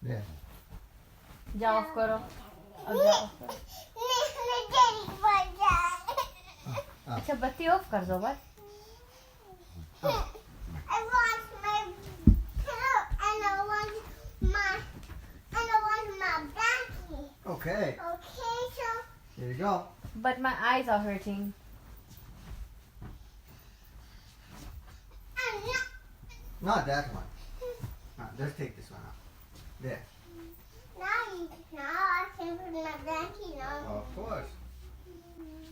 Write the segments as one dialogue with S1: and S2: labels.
S1: There.
S2: जा of करो अब जा ऑफ करो अच्छा बत्ती ऑफ कर दो बस
S3: I want my pillow and I want my blankie.
S1: Okay.
S3: Okay, so
S1: Here you go.
S2: but my eyes are hurting
S3: I'm not.
S1: Not that one. Let's take this one out. There.
S3: Now I can put my blankie on.
S1: Of course.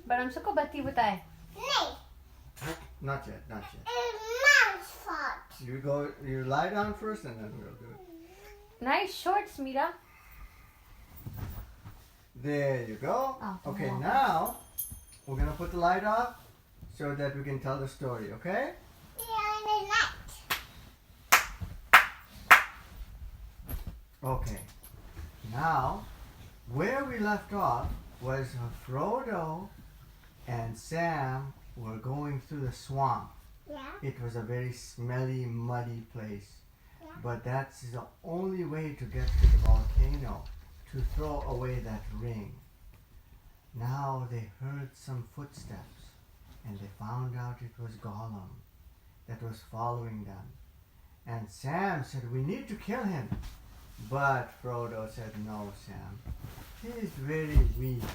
S2: but हम सबको बत्ती बताए
S3: Nay,
S1: Not yet. Not yet.
S3: it's Mom's fault.
S1: You lie down first and then we'll do it.
S2: nice shorts Mira
S1: There you go.
S2: Oh,
S1: Okay,
S2: wow.
S1: now we're going to put the light off so that we can tell the story, okay?
S3: Yeah, and the light.
S1: Okay. Now, where we left off was Frodo and Sam were going through the swamp.
S3: Yeah.
S1: It was a very smelly, muddy place.
S3: Yeah.
S1: But that's the only way to get to the volcano, to throw away that ring. Now they heard some footsteps and they found out it was Gollum that was following them. And Sam said, "We need to kill him." But Frodo said, "No, Sam. He is very weak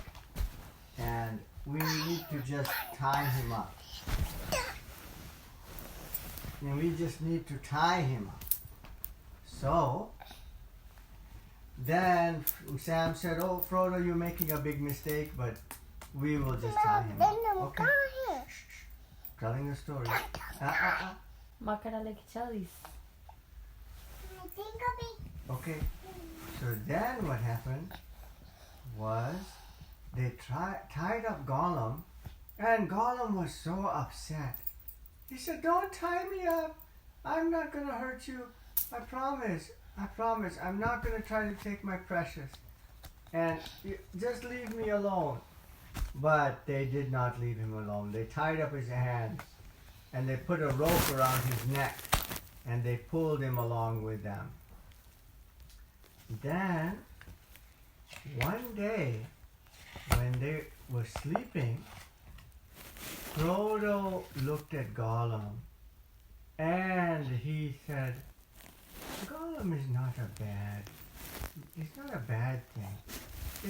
S1: and we need to just tie him up. And we just need to tie him up." So then Sam said, "Oh, Frodo, you're making a big mistake, but we will just tie him up." Okay? Telling the story.
S2: माँ करा लेके चल इस
S3: I think I'll be.
S1: Okay. So then what happened was they tied up Gollum, and Gollum was so upset. He said, "Don't tie me up. I'm not going to hurt you. I promise. I promise. I'm not going to try to take my precious. And just leave me alone." But they did not leave him alone. They tied up his hands and they put a rope around his neck and they pulled him along with them. Then, one day, when they were sleeping, Frodo looked at Gollum and he said, "Gollum is not a bad thing.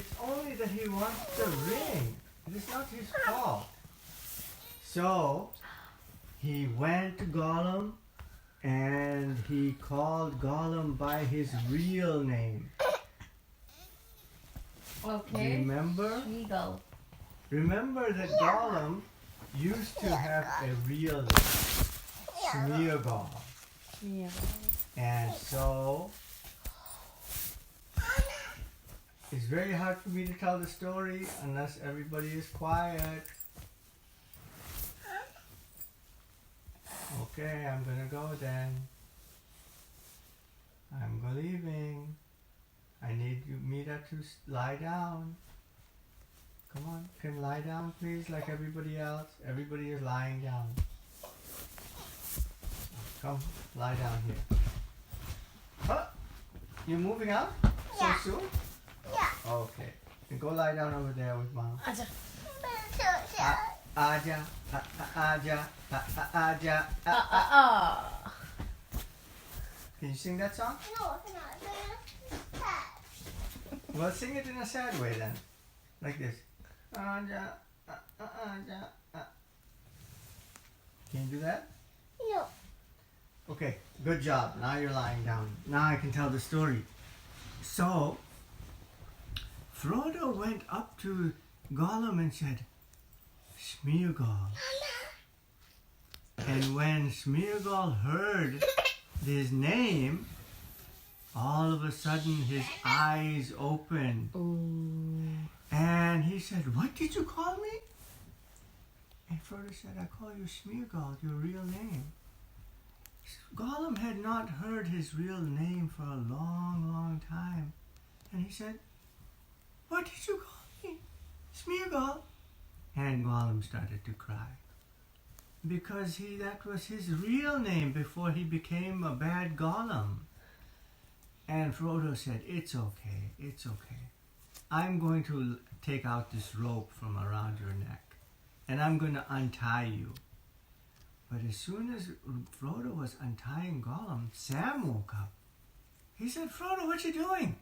S1: It's only that he wants the ring. It is not his fault." So, he went to Gollum and he called Gollum by his real name.
S2: okay
S1: Remember that Gollum used to have a real name, Smeargall.
S2: yeah
S1: And so, it's very hard for me to tell the story unless everybody is quiet. Okay, I'm gonna go then. I'm leaving. I need Mira to lie down. Come on, can lie down please like everybody else. Everybody is lying down. Come, lie down here. Huh? You're moving out? So
S3: Yeah.
S1: soon?
S3: Yeah.
S1: Okay. Then go lie down over there with Mom.
S2: अच्छा
S1: Aja, aja, aja. Can you sing that song?
S3: No, no.
S1: Well, sing it in a sad way then. Like this. Aja, aja. Can you do that?
S3: No.
S1: Okay, good job. Now you're lying down. Now I can tell the story. So, Frodo went up to Gollum and said, "Smeargall." And when Smeargall heard his name, all of a sudden his eyes opened. And he said, "What did you call me?" And Frodo said, "I call you Smeargall, your real name." Gollum had not heard his real name for a long, long time. And he said, "What did you call me? Smeargall?" And Gollum started to cry. Because that was his real name before he became a bad Gollum. And Frodo said, it's okay, it's okay. I'm going to take out this rope from around your neck, and I'm going to untie you. But as soon as Frodo was untying Gollum, Sam woke up. He said, Frodo, what you doing?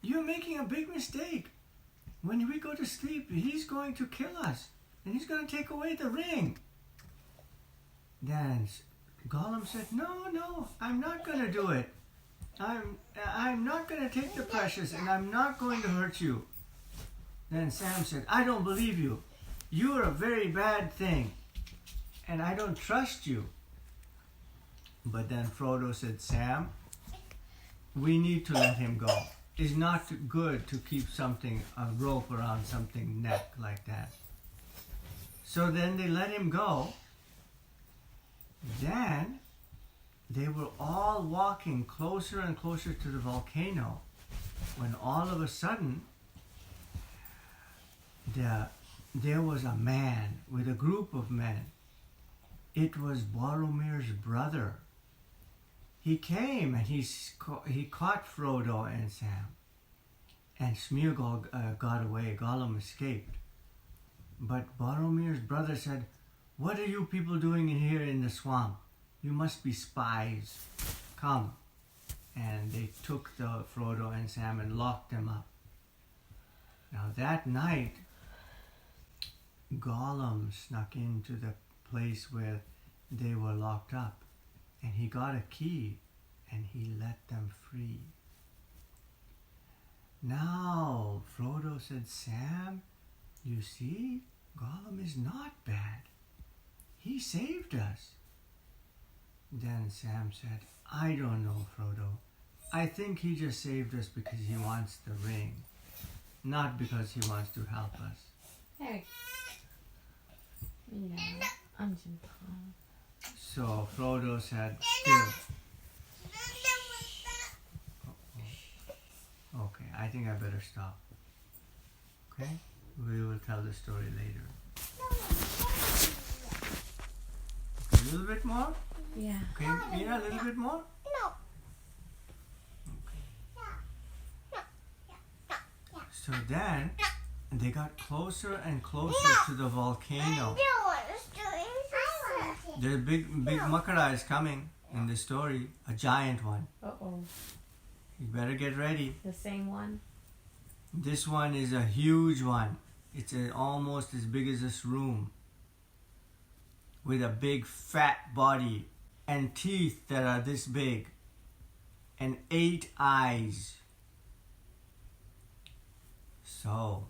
S1: You're making a big mistake. When we go to sleep, he's going to kill us, and he's going to take away the ring. Then Gollum said, no, I'm not going to do it. I'm not going to take the precious, and I'm not going to hurt you. Then Sam said, I don't believe you. You're a very bad thing, and I don't trust you. But then Frodo said, Sam, we need to let him go. It's not good to keep a rope around something's neck like that. So then they let him go. Then they were all walking closer and closer to the volcano when all of a sudden there was a man with a group of men. It was Boromir's brother. He came and he caught Frodo and Sam. And Smeagol got away. Gollum escaped. But Boromir's brother said, what are you people doing in here in the swamp? You must be spies. Come. And they took Frodo and Sam and locked them up. Now that night, Gollum snuck into the place where they were locked up. And he got a key and he let them free. Now, Frodo said, Sam, you see, Gollum is not bad. He saved us. Then Sam said, I don't know, Frodo. I think he just saved us because he wants the ring, not because he wants to help us.
S2: Hey. Yeah, I'm just
S1: So Frodo said, still. Okay, I think I better stop. Okay? We will tell the story later. Okay, a little bit more?
S2: Yeah.
S1: Okay, Mina, a little bit more?
S3: No.
S1: So then, they got closer and closer to the volcano.
S3: I don't want to do it.
S1: There's a big Makara is coming in the story, a giant one.
S2: Uh-oh.
S1: You better get ready.
S2: The same one?
S1: This one is a huge one. It's almost as big as this room, with a big fat body and teeth that are this big and 8 eyes. So,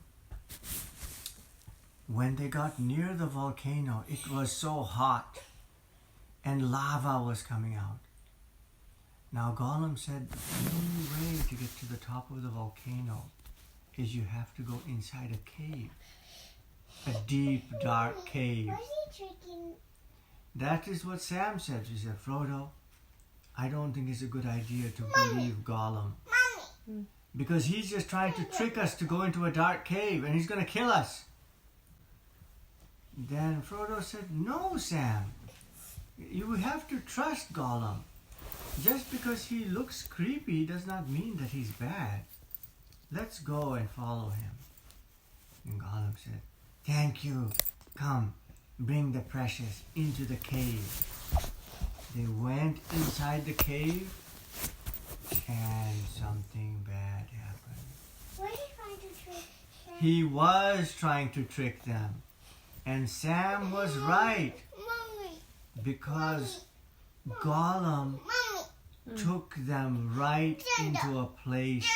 S1: when they got near the volcano, it was so hot and lava was coming out. Now Gollum said, the only way to get to the top of the volcano is you have to go inside a cave. A deep, dark cave.
S3: Was he tricking?
S1: That is what Sam said. She said, Frodo, I don't think it's a good idea to believe Gollum.
S3: Mommy.
S1: Because he's just trying to trick us to go into a dark cave and he's going to kill us. Then Frodo said, no, Sam. You have to trust Gollum. Just because he looks creepy does not mean that he's bad. Let's go and follow him. And Gollum said, thank you. Come, bring the precious into the cave. They went inside the cave and something bad happened.
S3: Was he trying to trick them?
S1: He was trying to trick them. And Sam was right,
S3: Mommy.
S1: because Gollum
S3: Mommy.
S1: took them right into a place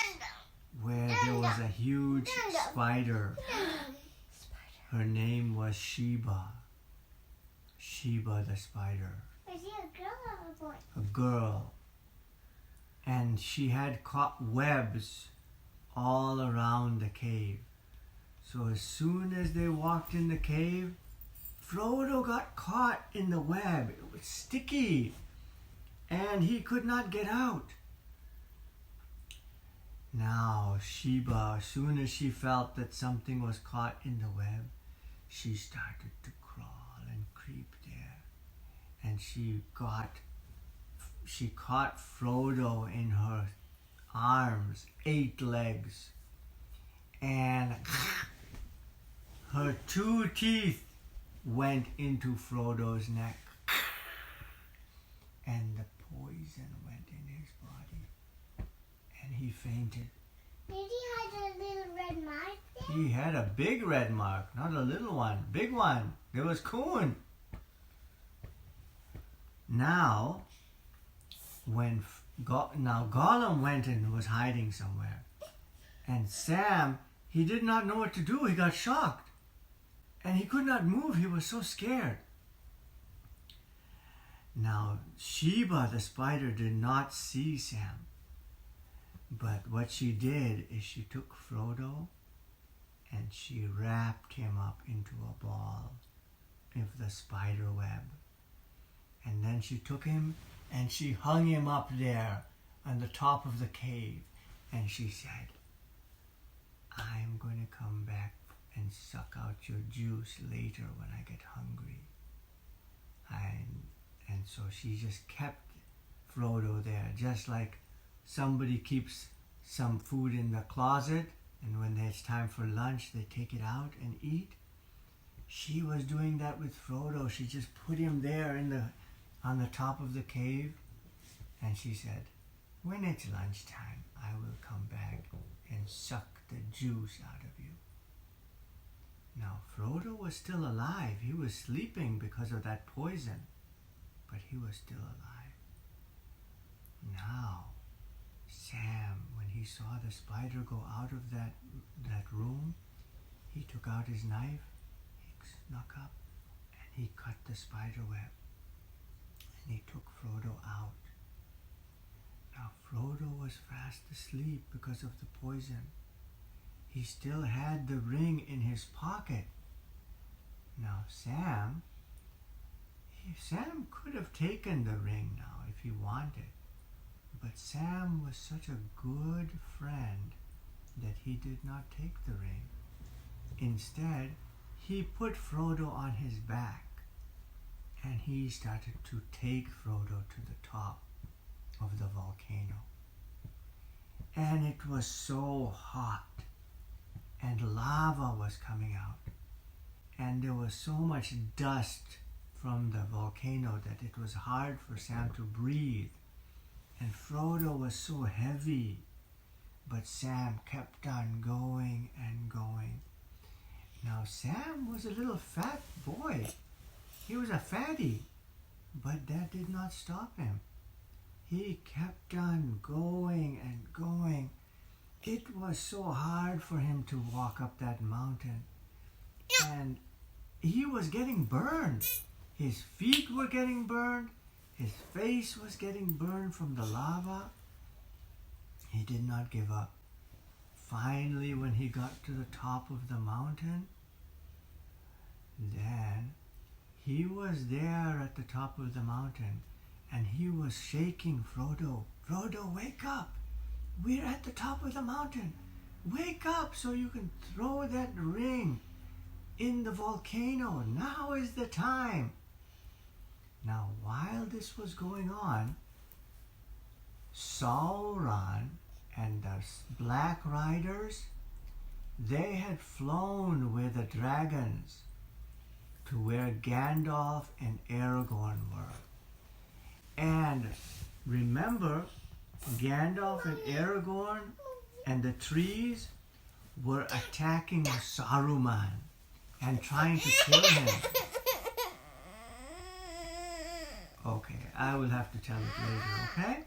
S1: where there was a huge spider. Her name was Sheba. Sheba the spider.
S3: Was he a girl or a boy?
S1: A girl. And she had caught webs all around the cave. So as soon as they walked in the cave, Frodo got caught in the web. It was sticky, and he could not get out. Now Sheba, as soon as she felt that something was caught in the web, she started to crawl and creep there. And she got she caught Frodo in her arms, 8 legs, and her 2 teeth went into Frodo's neck, and the poison went in his body, and he fainted.
S3: Did he have a little red mark there?
S1: He had a big red mark, not a little one, big one. It was Coon. Now, now Gollum went and was hiding somewhere, and Sam, he did not know what to do. He got shocked, and he could not move. He was so scared. Now, Sheba the spider did not see Sam, but what she did is she took Frodo and she wrapped him up into a ball of the spider web. And then she took him and she hung him up there on the top of the cave. And she said, I'm going to come back and suck out your juice later when I get hungry. And so she just kept Frodo there, just like somebody keeps some food in the closet, and when it's time for lunch, they take it out and eat. She was doing that with Frodo. She just put him there on the top of the cave, and she said, when it's lunchtime, I will come back and suck the juice out of you. Now, Frodo was still alive. He was sleeping because of that poison, but he was still alive. Now, Sam, when he saw the spider go out of that room, he took out his knife, he snuck up, and he cut the spider web. And he took Frodo out. Now, Frodo was fast asleep because of the poison. He still had the ring in his pocket. Now, Sam could have taken the ring now if he wanted. But Sam was such a good friend that he did not take the ring. Instead, he put Frodo on his back, and he started to take Frodo to the top of the volcano. And it was so hot, and lava was coming out, and there was so much dust from the volcano that it was hard for Sam to breathe. And Frodo was so heavy, but Sam kept on going and going. Now, Sam was a little fat boy. He was a fatty, but that did not stop him. He kept on going and going. It was so hard for him to walk up that mountain. And he was getting burned. His feet were getting burned. His face was getting burned from the lava. He did not give up. Finally, when he got to the top of the mountain, then he was there at the top of the mountain, and he was shaking Frodo. Frodo, wake up! We're at the top of the mountain. Wake up so you can throw that ring in the volcano. Now is the time. Now, while this was going on, Sauron and the Black Riders, they had flown with the dragons to where Gandalf and Aragorn were. And remember, Gandalf and Aragorn and the trees were attacking Saruman and trying to kill him. Okay, I will have to tell it later, okay?